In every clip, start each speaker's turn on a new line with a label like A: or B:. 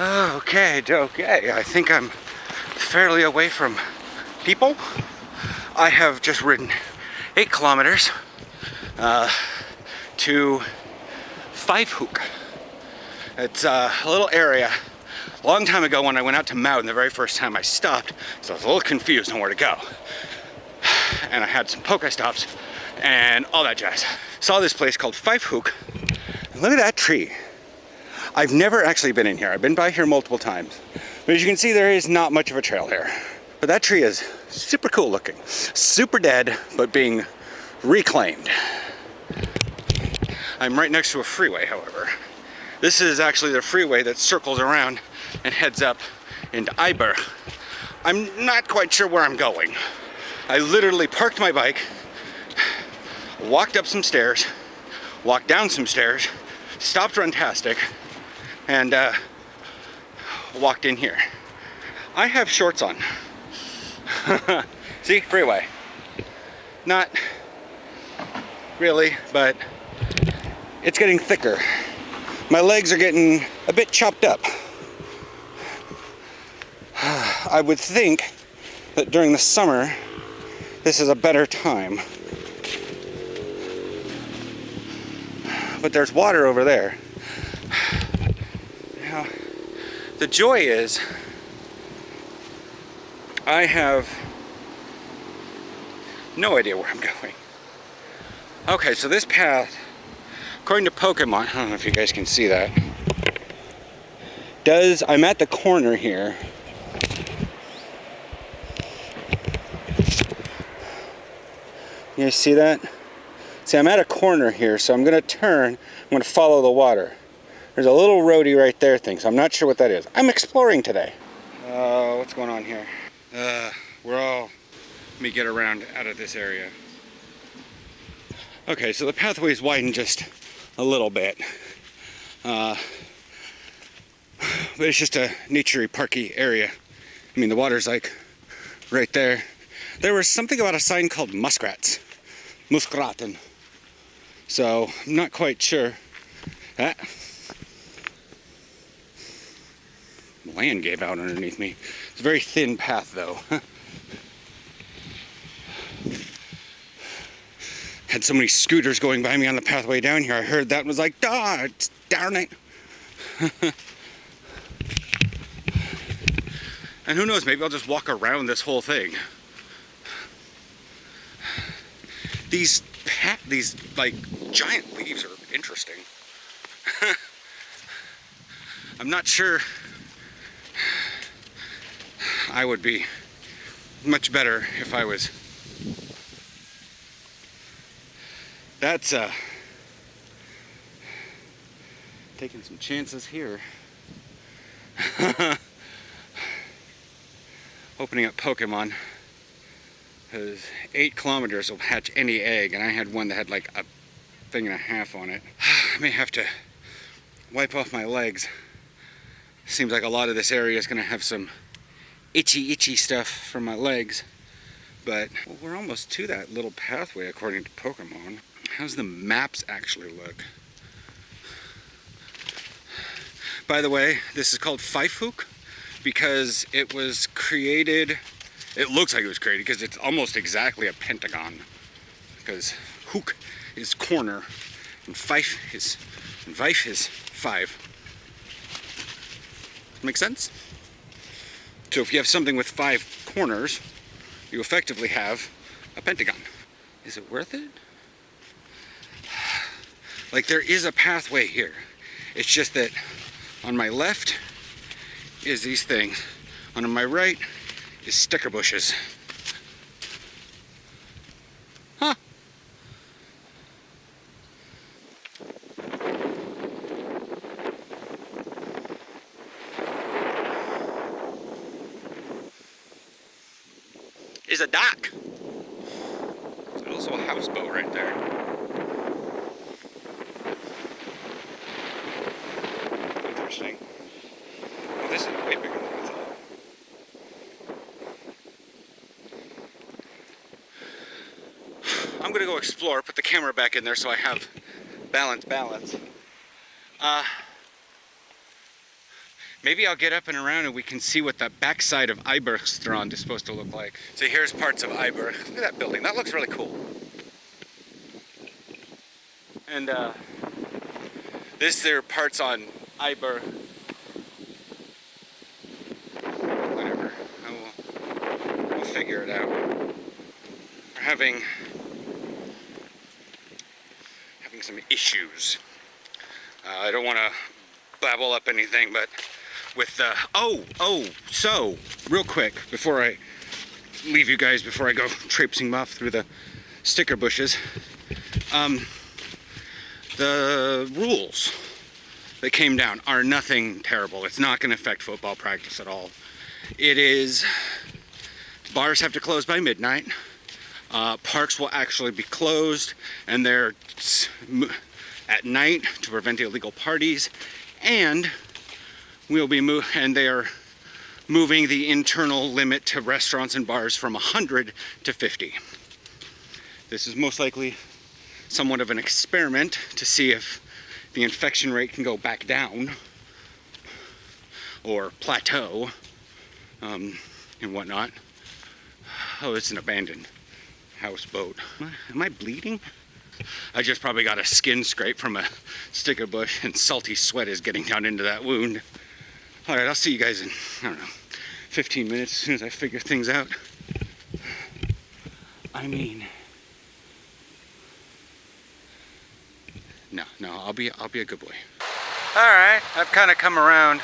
A: Okay. I think I'm fairly away from people. I have just ridden 8 kilometers to Five Hook. It's a little area. A long time ago when I went out to Mountain, the very first time I stopped, so I was a little confused on where to go. And I had some Pokestops and all that jazz. Saw this place called Five Hook. Look at that tree. I've never actually been in here. I've been by here multiple times. But as you can see, there is not much of a trail here. But that tree is super cool looking. Super dead, but being reclaimed. I'm right next to a freeway, however. This is actually the freeway that circles around and heads up into Iber. I'm not quite sure where I'm going. I literally parked my bike, walked up some stairs, walked down some stairs, stopped Runtastic, and walked in here. I have shorts on. See, freeway. Not really, but it's getting thicker. My legs are getting a bit chopped up. I would think that during the summer, this is a better time. But there's water over there. Now, the joy is, I have no idea where I'm going. Okay, so this path, according to Pokemon, I don't know if you guys can see that, I'm at the corner here. You guys see that? See, I'm at a corner here, so I'm gonna turn, I'm gonna follow the water. There's a little roadie right there thing, so I'm not sure what that is. I'm exploring today. What's going on here? Let me get around out of this area. Okay, so the pathway's widened just a little bit. But it's just a naturey, parky area. I mean, the water's like right there. There was something about a sign called muskrats. Muskraten. So, I'm not quite sure. Land gave out underneath me. It's a very thin path, though. Had so many scooters going by me on the pathway down here. I heard that and was like, darn it. And who knows, maybe I'll just walk around this whole thing. These like giant leaves are interesting. I'm not sure I would be much better if I was. That's taking some chances here. Opening up Pokemon. Because 8 kilometers will hatch any egg, and I had one that had like a thing and a half on it. I may have to wipe off my legs. Seems like a lot of this area is going to have some itchy stuff from my legs. But well, we're almost to that little pathway according to Pokemon. How's the maps actually look? By the way, this is called Five Hook because it was created. It looks like it was created because it's almost exactly a pentagon. Because hook is corner and five is 5. Make sense? So if you have something with 5 corners, you effectively have a pentagon. Is it worth it? Like, there is a pathway here. It's just that on my left is these things. On my right is sticker bushes. Huh. Is a dock. There's also a houseboat right there. Interesting. Well, this is way bigger than I thought. I'm gonna go explore, put the camera back in there so I have balance. Maybe I'll get up and around and we can see what the backside of Eibergstrand is supposed to look like. So here's parts of Eiberg. Look at that building. That looks really cool. And there are parts on Eiberg. Whatever. We'll figure it out. We're having some issues. I don't want to babble up anything, but with so real quick before I leave you guys, before I go traipsing off through the sticker bushes, the rules that came down are nothing terrible. It's not going to affect football practice at all. It is, bars have to close by midnight. Parks will actually be closed, and they're at night to prevent illegal parties, and they are moving the internal limit to restaurants and bars from 100 to 50. This is most likely somewhat of an experiment to see if the infection rate can go back down or plateau and whatnot. Oh, it's an abandoned houseboat. Am I bleeding? I just probably got a skin scrape from a sticker bush, and salty sweat is getting down into that wound. All right, I'll see you guys in, I don't know, 15 minutes as soon as I figure things out. I mean, no, I'll be a good boy. All right, I've kind of come around.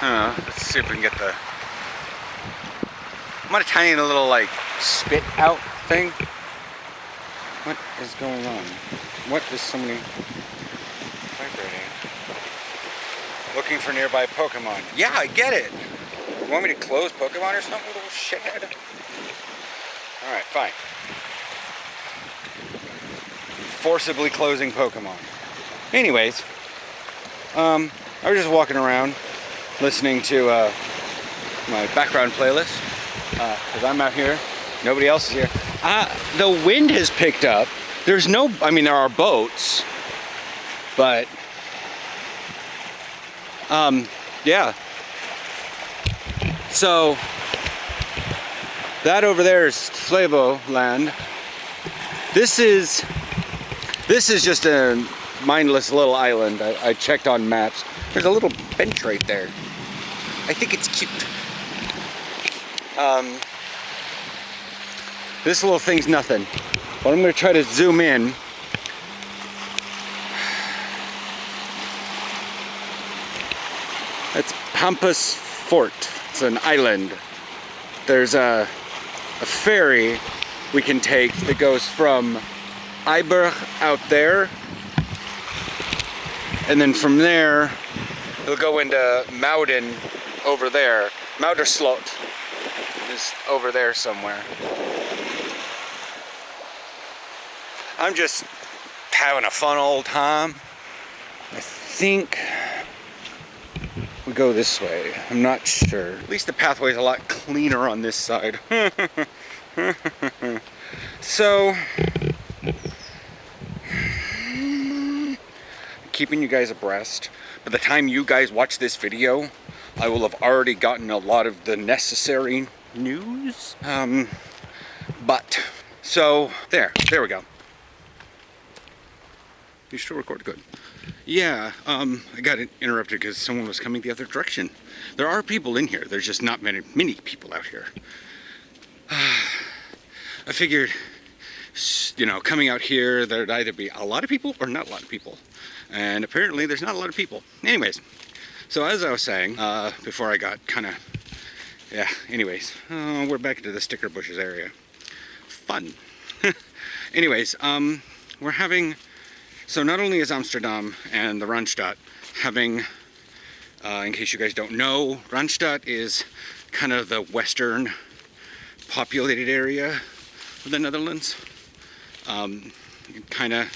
A: Let's see if we can get the. I'm on a tiny little like spit out thing. What is going on? What is somebody vibrating? Looking for nearby Pokemon. Yeah, I get it. You want me to close Pokemon or something, little shithead? Alright, fine. Forcibly closing Pokemon. Anyways, I was just walking around listening to my background playlist because I'm out here. Nobody else is here. The wind has picked up. There's no, I mean, there are boats, but yeah. So that over there is PEN-eiland. This is just a mindless little island. I checked on maps. There's a little bench right there. I think it's cute. This little thing's nothing, but I'm going to try to zoom in. It's Pampas Fort. It's an island. There's a ferry we can take that goes from Eiberg out there, and then from there it'll go into Mouden over there. Mouderslot is over there somewhere. I'm just having a fun old time. I think we go this way. I'm not sure. At least the pathway is a lot cleaner on this side. So, keeping you guys abreast. By the time you guys watch this video, I will have already gotten a lot of the necessary news. But, so, there we go. You still record good. Yeah, I got interrupted because someone was coming the other direction. There are people in here. There's just not many people out here. I figured, you know, coming out here, there'd either be a lot of people or not a lot of people. And apparently there's not a lot of people. Anyways, so as I was saying, before I got kind of, yeah, anyways, we're back into the sticker bushes area. Fun. Anyways, we're having, so not only is Amsterdam and the Randstad having, in case you guys don't know, Randstad is kind of the western populated area of the Netherlands. Kind of,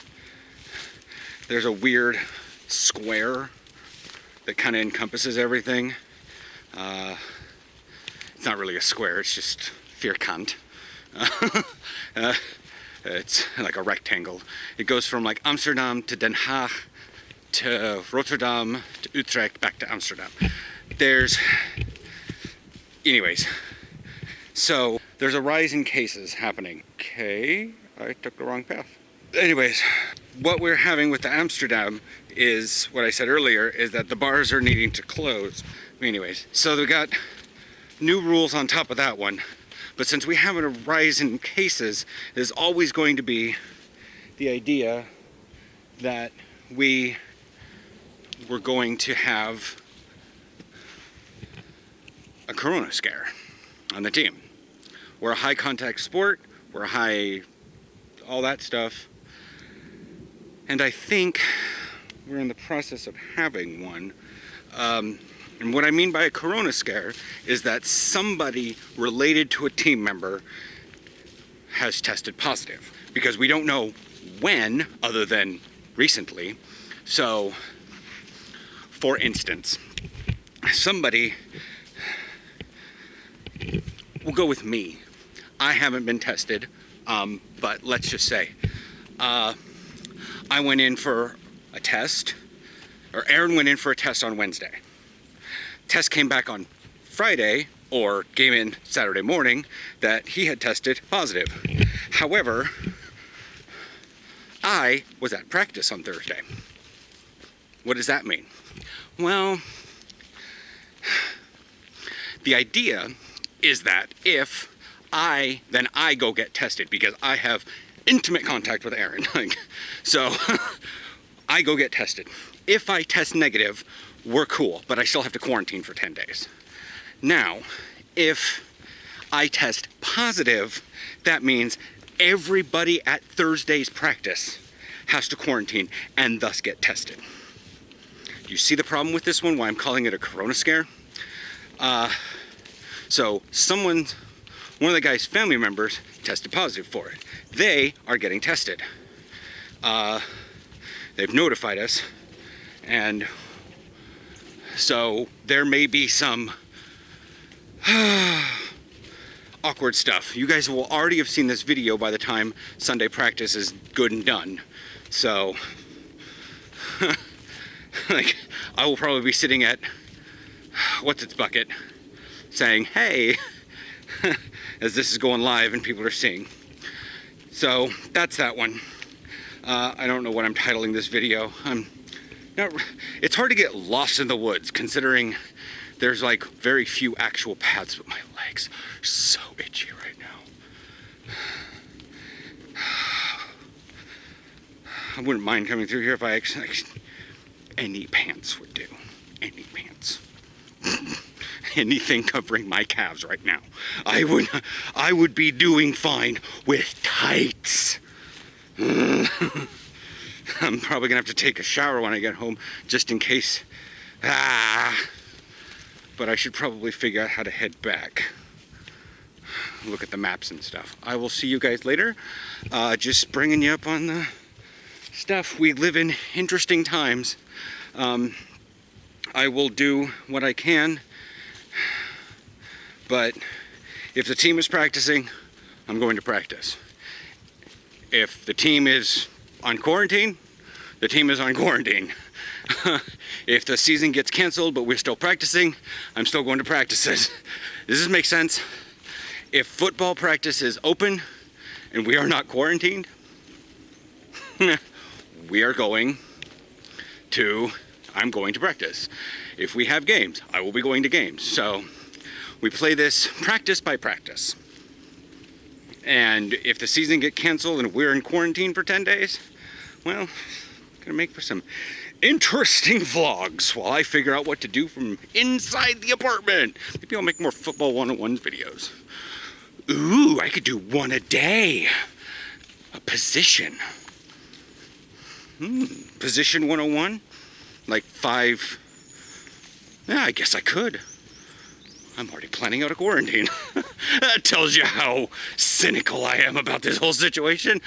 A: there's a weird square that kind of encompasses everything. It's not really a square, it's just vierkant. It's like a rectangle. It goes from like Amsterdam to Den Haag to Rotterdam, to Utrecht, back to Amsterdam. Anyways, so there's a rise in cases happening. Okay, I took the wrong path. Anyways, what we're having with the Amsterdam is what I said earlier, is that the bars are needing to close. Anyways, so we got new rules on top of that one. But since we have a rise in cases, there's always going to be the idea that we're going to have a corona scare on the team. We're a high contact sport, all that stuff. And I think we're in the process of having one. And what I mean by a corona scare is that somebody related to a team member has tested positive, because we don't know when, other than recently. So, for instance, somebody, we'll go with me. I haven't been tested, but let's just say, I went in for a test, or Aaron went in for a test on Wednesday. Test came back on Friday, or came in Saturday morning, that he had tested positive. However, I was at practice on Thursday. What does that mean? Well, the idea is that if I go get tested, because I have intimate contact with Aaron, so I go get tested. If I test negative, we're cool, but I still have to quarantine for 10 days. Now, if I test positive, that means everybody at Thursday's practice has to quarantine and thus get tested. Do you see the problem with this one, why I'm calling it a corona scare? So one of the guy's family members tested positive for it. They are getting tested. They've notified us, and so there may be some awkward stuff. You guys will already have seen this video by the time Sunday practice is good and done. So, like, I will probably be sitting at what's-its-bucket saying, hey, as this is going live and people are seeing. So, that's that one. I don't know what I'm titling this video. It's hard to get lost in the woods, considering there's like very few actual paths, but my legs are so itchy right now. I wouldn't mind coming through here if I actually, any pants would do. Any pants. Anything covering my calves right now. I would be doing fine with tights. I'm probably gonna have to take a shower when I get home, just in case. But I should probably figure out how to head back. Look at the maps and stuff. I will see you guys later. Just bringing you up on the stuff. We live in interesting times. I will do what I can, but if the team is practicing, I'm going to practice. If the team is on quarantine, the team is on quarantine. If the season gets canceled but we're still practicing, I'm still going to practices. Does this make sense? If football practice is open and we are not quarantined, I'm going to practice. If we have games, I will be going to games. So we play this practice by practice. And if the season gets canceled and we're in quarantine for 10 days, well, gonna make for some interesting vlogs while I figure out what to do from inside the apartment. Maybe I'll make more football 101 videos. Ooh, I could do one a day. A position. Position 101? Like 5. Yeah, I guess I could. I'm already planning out a quarantine. That tells you how cynical I am about this whole situation.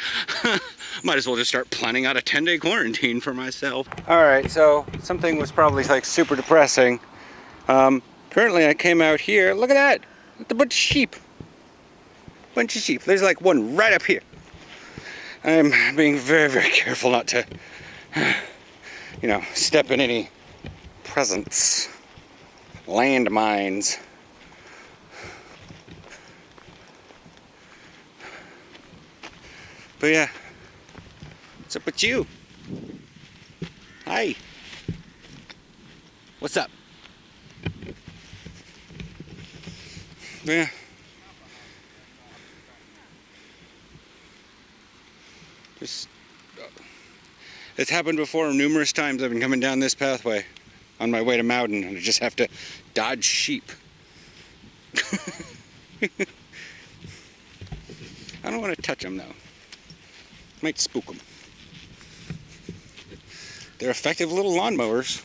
A: Might as well just start planning out a 10-day quarantine for myself. All right, so something was probably like super depressing. Apparently I came out here. Look at that. It's a bunch of sheep. Bunch of sheep. There's like one right up here. I'm being very, very careful not to you know, step in any presents, landmines. But yeah, what's up with you? Hi. What's up? Yeah. Just, it's happened before numerous times. I've been coming down this pathway on my way to Mountain, and I just have to dodge sheep. I don't want to touch them though. Might spook them. They're effective little lawnmowers.